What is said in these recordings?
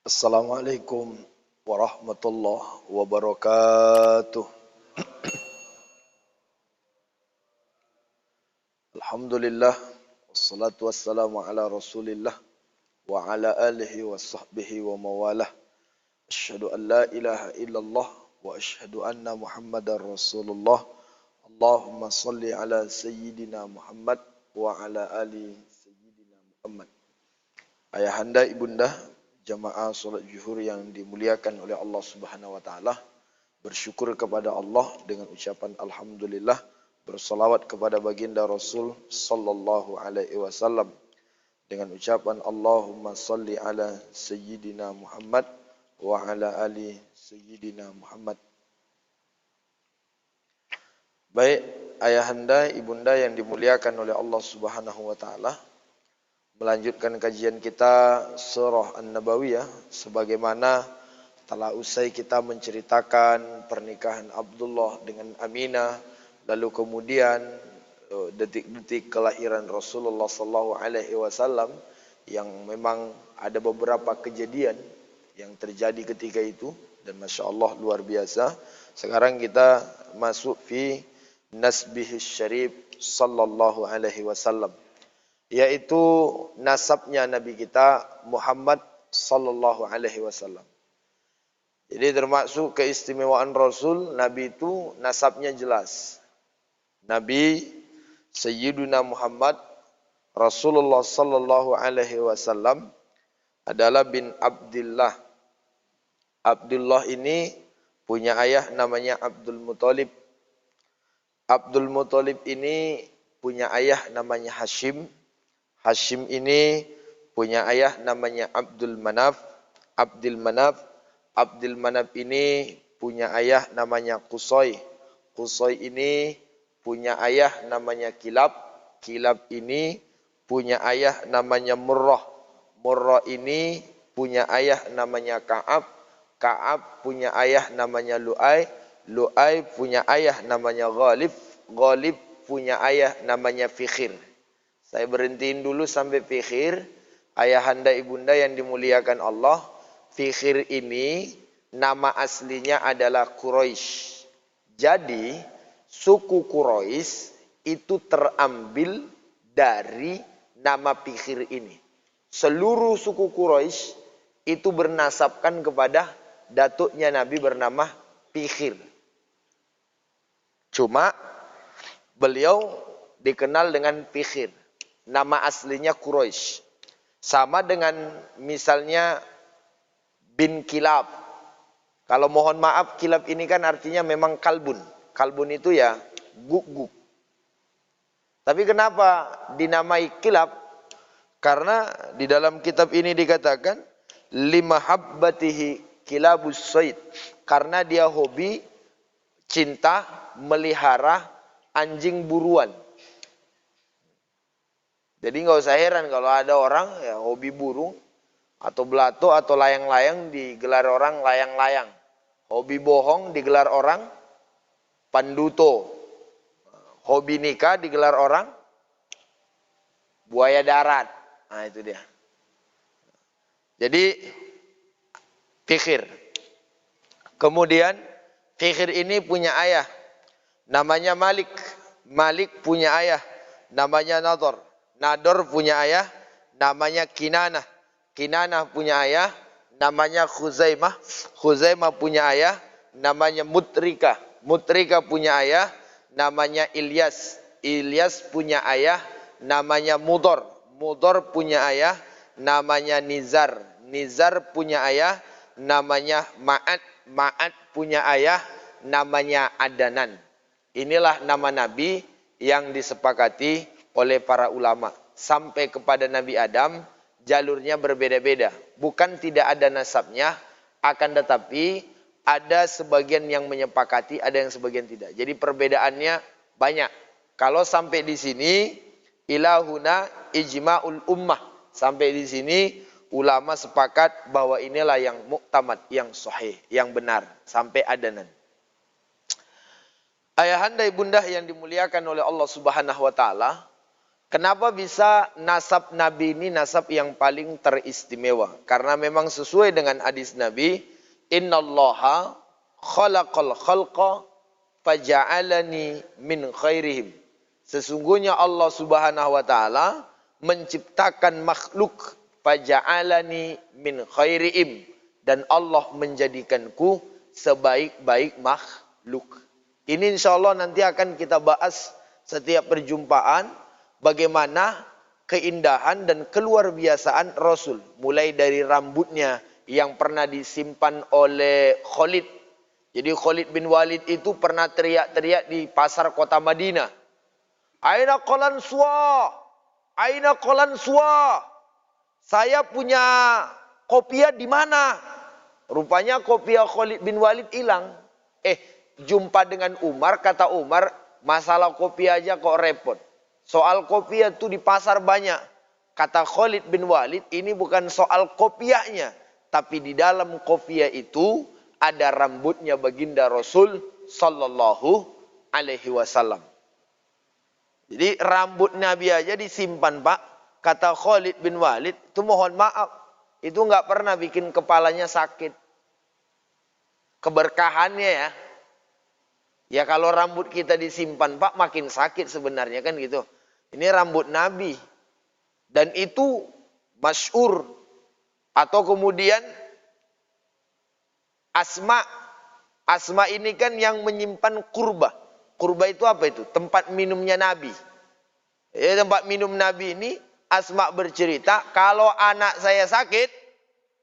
Assalamualaikum warahmatullahi wabarakatuh. Alhamdulillah wassalatu wassalamu ala Rasulillah wa ala alihi wa sahbihi wa mawalah. Asyhadu an la ilaha illallah wa asyhadu anna Muhammadar Rasulullah. Allahumma salli ala sayyidina Muhammad wa ala ali sayyidina Muhammad. Ayahanda, ibunda, jamaah salat zuhur yang dimuliakan oleh Allah Subhanahu wa taala, bersyukur kepada Allah dengan ucapan alhamdulillah, bersalawat kepada baginda Rasul sallallahu alaihi wasallam dengan ucapan Allahumma salli ala sayyidina Muhammad wa ala ali sayyidina Muhammad. Baik ayahanda, ibunda yang dimuliakan oleh Allah Subhanahu wa taala, melanjutkan kajian kita surah An-Nabawiyah sebagaimana telah usai kita menceritakan pernikahan Abdullah dengan Aminah, lalu kemudian detik-detik kelahiran Rasulullah sallallahu alaihi wasallam yang memang ada beberapa kejadian yang terjadi ketika itu dan Masya Allah luar biasa. Sekarang kita masuk fi nasbihis syarif sallallahu alaihi wasallam, yaitu nasabnya Nabi kita Muhammad sallallahu alaihi wasallam. Jadi termasuk keistimewaan Rasul, Nabi itu nasabnya jelas. Nabi Sayyiduna Muhammad Rasulullah sallallahu alaihi wasallam adalah bin Abdullah. Abdullah ini punya ayah namanya Abdul Muthalib. Abdul Muthalib ini punya ayah namanya Hashim. Hashim ini punya ayah namanya Abdul Manaf. Abdul Manaf ini punya ayah namanya Qusay. Qusay ini punya ayah namanya Kilab. Kilab ini punya ayah namanya Murrah. Murrah ini punya ayah namanya Ka'ab. Ka'ab punya ayah namanya Lu'ay. Lu'ay punya ayah namanya Ghalib. Ghalib punya ayah namanya Fikhir. Saya berhentiin dulu sampai Fikhir. Ayahanda ibunda yang dimuliakan Allah, Fikhir ini nama aslinya adalah Quraisy. Jadi suku Quraisy itu terambil dari nama Fikhir ini. Seluruh suku Quraisy itu bernasabkan kepada datuknya Nabi bernama Fikhir. Cuma beliau dikenal dengan Fikhir. Nama aslinya Quraisy. Sama dengan misalnya bin Kilab. Kalau mohon maaf, Kilab ini kan artinya memang kalbun. Kalbun itu ya guguk. Tapi kenapa dinamai Kilab? Karena di dalam kitab ini dikatakan limahabbatihi kilabus sayd. Karena dia hobi cinta melihara anjing buruan. Jadi nggak usah heran kalau ada orang ya hobi burung atau belato atau layang-layang digelar orang layang-layang. Hobi bohong digelar orang panduto. Hobi nikah digelar orang buaya darat. Nah itu dia. Jadi Fikhir. Kemudian Fikhir ini punya ayah namanya Malik. Malik punya ayah namanya Nador. Nador punya ayah namanya Kinanah. Kinanah punya ayah namanya Khuzaimah. Khuzaimah punya ayah namanya Mutrika. Mutrika punya ayah namanya Ilyas. Ilyas punya ayah namanya Mudor. Mudor punya ayah namanya Nizar. Nizar punya ayah namanya Ma'ad. Ma'ad punya ayah namanya Adanan. Inilah nama Nabi yang disepakati oleh para ulama. Sampai kepada Nabi Adam, jalurnya berbeda-beda. Bukan tidak ada nasabnya, akan tetapi ada sebagian yang menyepakati, ada yang sebagian tidak. Jadi perbedaannya banyak. Kalau sampai di sini, ilahuna ijma'ul ummah. Sampai di sini, ulama sepakat bahwa inilah yang muktamad, yang sahih, yang benar. Sampai Adanan. Ayahanda ibunda yang dimuliakan oleh Allah Subhanahu wa taala, Kenapa bisa nasab Nabi ini nasab yang paling teristimewa? Karena memang sesuai dengan hadis Nabi, innallaha khalaqal khalqa faja'alani min khairihim. Sesungguhnya Allah Subhanahu wa taala menciptakan makhluk faja'alani min khairihim, dan Allah menjadikanku sebaik-baik makhluk. Ini insya Allah nanti akan kita bahas setiap perjumpaan, bagaimana keindahan dan keluar biasaan Rasul. Mulai dari rambutnya yang pernah disimpan oleh Khalid. Jadi Khalid bin Walid itu pernah teriak-teriak di pasar kota Madinah. Aina qalan suwa, aina qalan suwa. Saya punya kopiah di mana? Rupanya kopiah Khalid bin Walid hilang. Jumpa dengan Umar, kata Umar, masalah kopiah aja kok repot. Soal kopiah itu di pasar banyak. Kata Khalid bin Walid, ini bukan soal kopiahnya, tapi di dalam kopiah itu ada rambutnya baginda Rasul sallallahu alaihi wasallam. Jadi rambut Nabi aja disimpan, Pak. Kata Khalid bin Walid, itu mohon maaf, itu nggak pernah bikin kepalanya sakit. Keberkahannya ya. Ya kalau rambut kita disimpan, Pak, makin sakit sebenarnya kan gitu. Ini rambut Nabi. Dan itu masyhur. Atau kemudian Asma. Asma ini kan yang menyimpan kurba. Kurba itu apa itu? Tempat minumnya Nabi. Tempat minum Nabi ini, Asma bercerita, kalau anak saya sakit,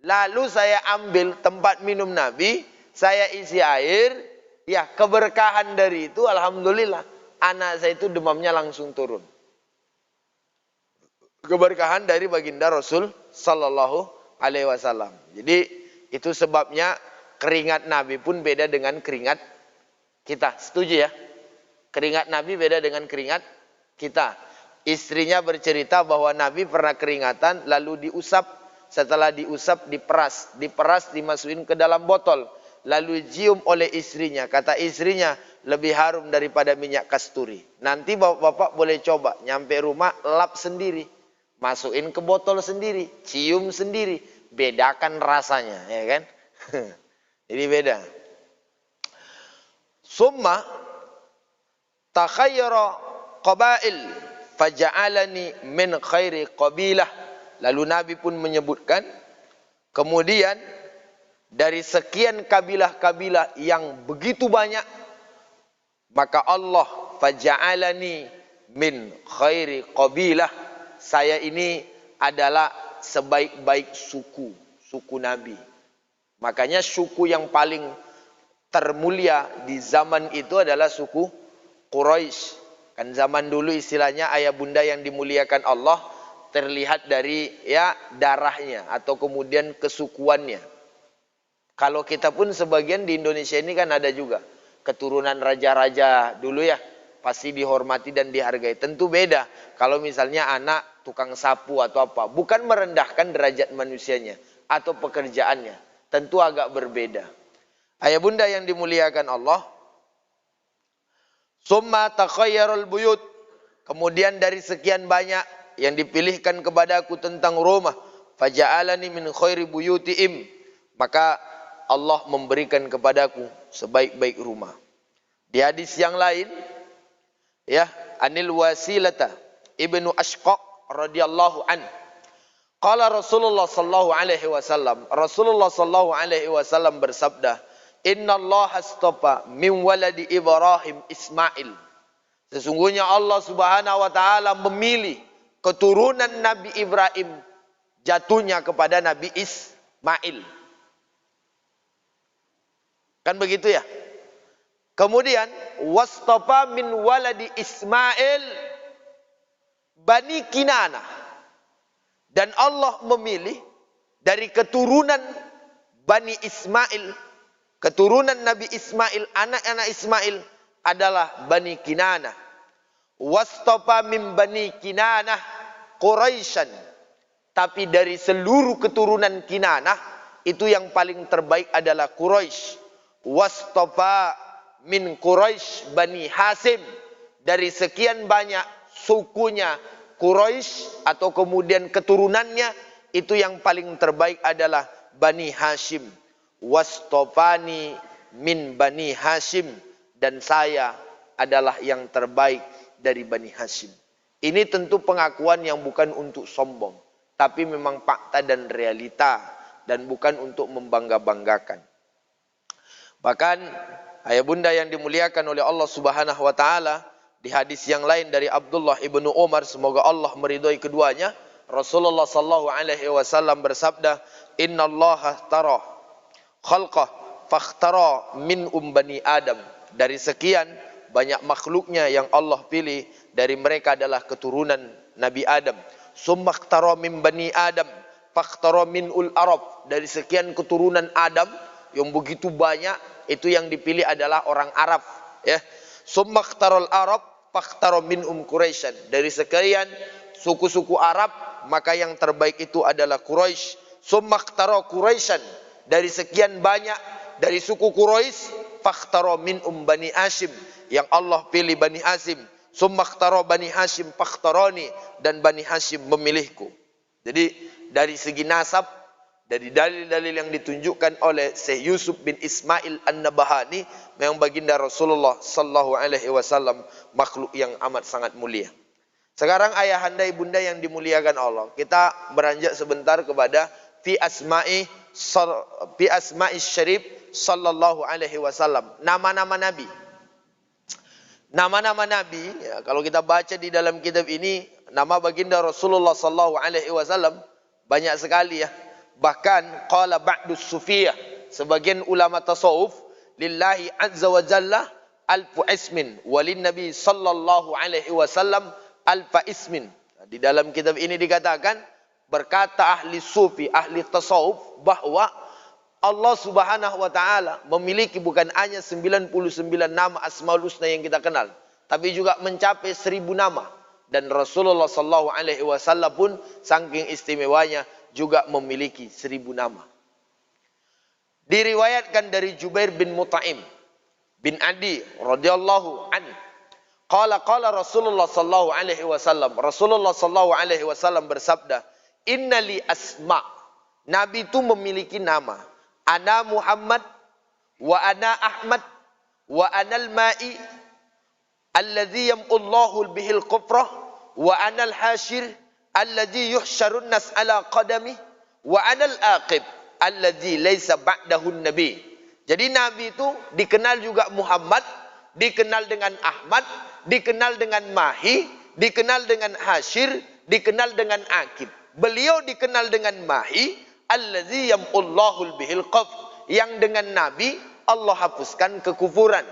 lalu saya ambil tempat minum Nabi, saya isi air, ya keberkahan dari itu, alhamdulillah, anak saya itu demamnya langsung turun. Keberkahan dari baginda Rasul sallallahu alaihi wasallam. Jadi itu sebabnya keringat Nabi pun beda dengan keringat kita. Setuju ya? Keringat Nabi beda dengan keringat kita. Istrinya bercerita bahwa Nabi pernah keringatan lalu diusap. Setelah diusap diperas. Diperas dimasukin ke dalam botol. Lalu cium oleh istrinya. Kata istrinya, lebih harum daripada minyak kasturi. Nanti bapak-bapak boleh coba. Nyampe rumah, lap sendiri. Masukin ke botol sendiri. Cium sendiri. Bedakan rasanya. Ya kan? Jadi beda. Summa takhayyara qabail faja'alani min khairi qabilah. Lalu Nabi pun menyebutkan, kemudian dari sekian kabilah-kabilah yang begitu banyak, maka Allah faja'alani min khairi qabilah. Saya ini adalah sebaik-baik suku, suku Nabi. Makanya suku yang paling termulia di zaman itu adalah suku Quraisy. Kan zaman dulu istilahnya ayah bunda yang dimuliakan Allah terlihat dari ya darahnya atau kemudian kesukuannya. Kalau kita pun sebagian di Indonesia ini kan ada juga keturunan raja-raja dulu ya, pasti dihormati dan dihargai. Tentu beda kalau misalnya anak tukang sapu atau apa, bukan merendahkan derajat manusianya atau pekerjaannya, tentu agak berbeda. Ayah bunda yang dimuliakan Allah, summa takhayyarul buyut, kemudian dari sekian banyak yang dipilihkan kepadaku tentang rumah, faja'alani min khairi buyutiim, maka Allah memberikan kepadaku sebaik-baik rumah. Di hadis yang lain, ya, Anil Wasilata ibnu Ashqa radhiyallahu an, qala Rasulullah sallallahu alaihi wasallam, Rasulullah sallallahu alaihi wasallam bersabda, innallaha astafa min waladi Ibrahim Ismail. Sesungguhnya Allah Subhanahu wa taala memilih keturunan Nabi Ibrahim jatuhnya kepada Nabi Ismail. Kan begitu ya? Kemudian wastafa min waladi Ismail Bani Kinanah. Dan Allah memilih dari keturunan Bani Ismail, keturunan Nabi Ismail, anak-anak Ismail adalah Bani Kinanah. Wastafa min Bani Kinanah Quraisyan. Tapi dari seluruh keturunan Kinanah, itu yang paling terbaik adalah Quraisy. Wastafa min Quraisy Bani Hasim. Dari sekian banyak sukunya Quraisy atau kemudian keturunannya itu yang paling terbaik adalah Bani Hashim. Wastofani min Bani Hashim, dan saya adalah yang terbaik dari Bani Hashim. Ini tentu pengakuan yang bukan untuk sombong, tapi memang fakta dan realita, dan bukan untuk membangga-banggakan. Bahkan ayah bunda yang dimuliakan oleh Allah Subhanahu wa taala, di hadis yang lain dari Abdullah ibnu Umar, semoga Allah meridhai keduanya, Rasulullah sallallahu alaihi wasallam bersabda, "Innallaha tara khalqah fakhtara min Bani Adam." Dari sekian banyak makhluknya yang Allah pilih, dari mereka adalah keturunan Nabi Adam. Summa ikhtara min Bani Adam fakhtara min Arab. Dari sekian keturunan Adam yang begitu banyak, itu yang dipilih adalah orang Arab, ya. Summa ikhtaral Arab fakhtara min Quraisyan. Dari sekian suku-suku Arab, maka yang terbaik itu adalah Quraisy. Summa ikhtara Quraisyan. Dari sekian banyak dari suku Quraisy, fakhtara min Bani Hashim, yang Allah pilih Bani Hashim. Summa ikhtara Bani Hashim fakhtarani, dan Bani Hashim memilihku. Jadi dari segi nasab, dari dalil-dalil yang ditunjukkan oleh Syekh Yusuf bin Ismail An-Nabahani, memang baginda Rasulullah sallallahu alaihi wasallam makhluk yang amat sangat mulia. Sekarang ayahanda ibunda yang dimuliakan Allah, kita beranjak sebentar kepada fi asma'i syarif sallallahu alaihi wasallam, nama-nama Nabi. Nama-nama Nabi, ya, kalau kita baca di dalam kitab ini, nama baginda Rasulullah sallallahu alaihi wasallam banyak sekali, ya. Bahkan qala ba'dus sufiyah, sebagian ulama tasawuf, lillahi azza wa jalla alfu ismin walin nabi sallallahu alaihi wasallam alfa ismin. Di dalam kitab ini dikatakan, berkata ahli sufi, ahli tasawuf, bahwa Allah Subhanahu wa taala memiliki bukan hanya 99 nama Asmaul Husna yang kita kenal, tapi juga mencapai 1000 nama. Dan Rasulullah sallallahu alaihi wasallam pun saking istimewanya juga memiliki 1000 nama. Diriwayatkan dari Jubair bin Mut'im bin Adi radhiyallahu anhu, qala Rasulullah sallallahu alaihi wasallam, Rasulullah sallallahu alaihi wasallam bersabda, innali asma, Nabi itu memiliki nama, ana Muhammad wa ana Ahmad wa anal ma'i alladhi yam'ullahu bihil kufrah wa anal hashir alladhi yuhsyarun nas ala qadami wa anal aqib alladhi laysa ba'dahu nabi. Jadi Nabi itu dikenal juga Muhammad, dikenal dengan Ahmad, dikenal dengan Mahi, dikenal dengan Hashir, dikenal dengan Aqib. Beliau dikenal dengan Mahi, alladzi yam'ullahu bihil qaf, yang dengan Nabi Allah hapuskan kekufuran.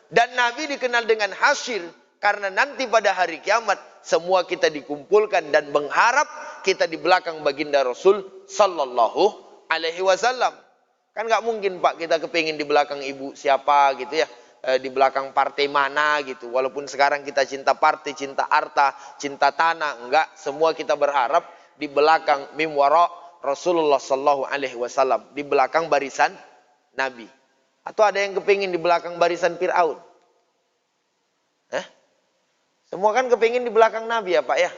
Dan Nabi dikenal dengan Hashir, karena nanti pada hari kiamat semua kita dikumpulkan dan mengharap kita di belakang baginda Rasul sallallahu alaihi wasallam. Kan nggak mungkin Pak kita kepingin di belakang ibu siapa gitu ya, di belakang partai mana gitu. Walaupun sekarang kita cinta partai, cinta harta, cinta tanah, enggak, semua kita berharap di belakang mimwara Rasulullah sallallahu alaihi wasallam, di belakang barisan Nabi. Atau ada yang kepingin di belakang barisan Fir'aun? Semua kan kepingin di belakang Nabi ya Pak ya.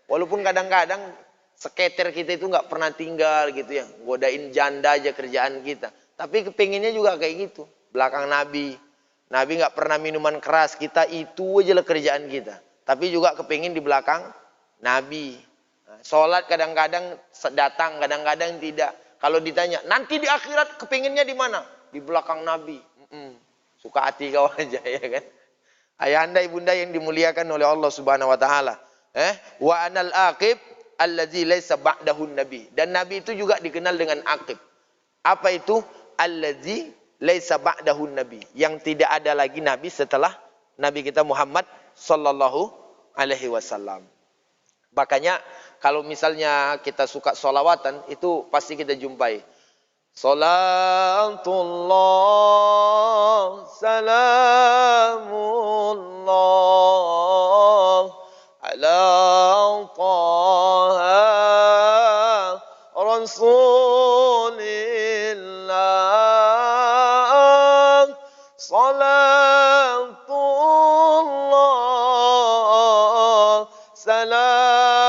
Walaupun kadang-kadang seketer kita itu nggak pernah tinggal gitu ya, godain janda aja kerjaan kita. Tapi kepinginnya juga kayak gitu, belakang Nabi. Nabi nggak pernah minuman keras, kita itu aja lah kerjaan kita. Tapi juga kepingin di belakang Nabi. Sholat kadang-kadang datang, kadang-kadang tidak. Kalau ditanya, nanti di akhirat kepinginnya di mana? Di belakang Nabi. Suka hati kau aja ya kan. Ayahanda ibunda yang dimuliakan oleh Allah Subhanahu wa taala. Wa anal aqib allazi laisa ba'dahu nabi. Dan Nabi itu juga dikenal dengan aqib. Apa itu? Allazi laisa ba'dahu nabi, yang tidak ada lagi nabi setelah Nabi kita Muhammad sallallahu alaihi wasallam. Makanya kalau misalnya kita suka sholawatan, itu pasti kita jumpai salatullah salamullah ala taha rasulillah salatullah salam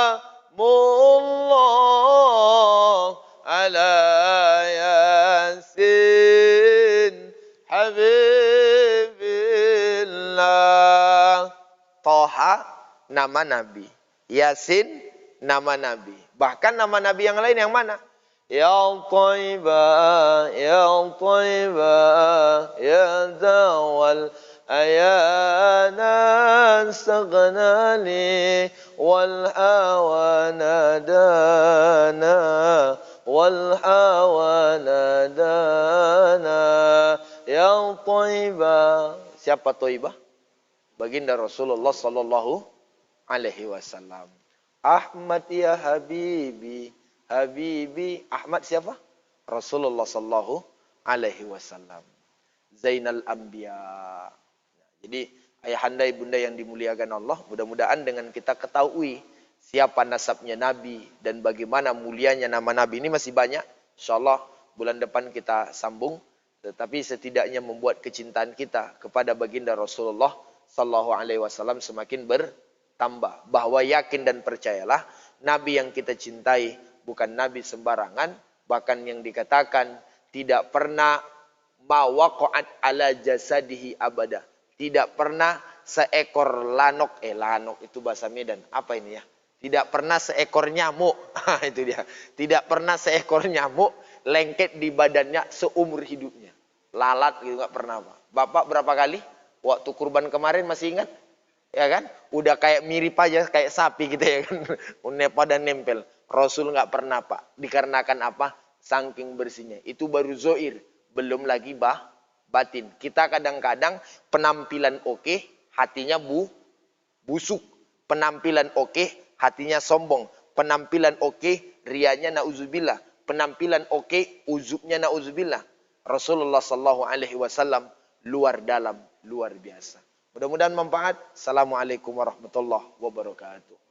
ala Yasin Habibillah. Toha nama Nabi, Yasin nama Nabi. Bahkan nama Nabi yang lain yang mana? Ya Taibah, Ya Taibah, Ya Zawal Ayana Saghnali wal hawa nadana wal hawa nadana. Ya Taibah. Siapa Taibah? Baginda Rasulullah sallallahu alaihi wasallam. Ahmad ya Habibi, Habibi. Ahmad siapa? Rasulullah sallallahu alaihi wasallam. Zainal Anbiya. Jadi ayahanda ibunda yang dimuliakan Allah, mudah-mudahan dengan kita ketahui siapa nasabnya Nabi dan bagaimana mulianya nama Nabi ini masih banyak. Insyaallah bulan depan kita sambung. Tetapi setidaknya membuat kecintaan kita kepada baginda Rasulullah sallallahu alaihi wasallam semakin bertambah. Bahwa yakin dan percayalah Nabi yang kita cintai bukan Nabi sembarangan, bahkan yang dikatakan tidak pernah mawaqa'at ala jasadihi abada. Tidak pernah seekor lanok, lanok itu bahasa Medan. Apa ini ya? Tidak pernah seekor nyamuk. Itu dia. Tidak pernah seekor nyamuk lengket di badannya seumur hidupnya. Lalat gitu nggak pernah, Pak. Bapak berapa kali waktu kurban kemarin masih ingat? Ya kan? Udah kayak mirip aja kayak sapi gitu ya kan. Pada nempel. Rasul nggak pernah, Pak. Dikarenakan apa? Saking bersihnya. Itu baru zohir. Belum lagi batin. Kita kadang-kadang penampilan oke, hatinya busuk. Penampilan oke, hatinya sombong. Penampilan oke, rianya na'udzubillah. Penampilan oke, uzubnya na'udzubillah. Rasulullah sallallahu alaihi wasallam luar dalam, luar biasa. Mudah-mudahan manfaat. Assalamualaikum warahmatullahi wabarakatuh.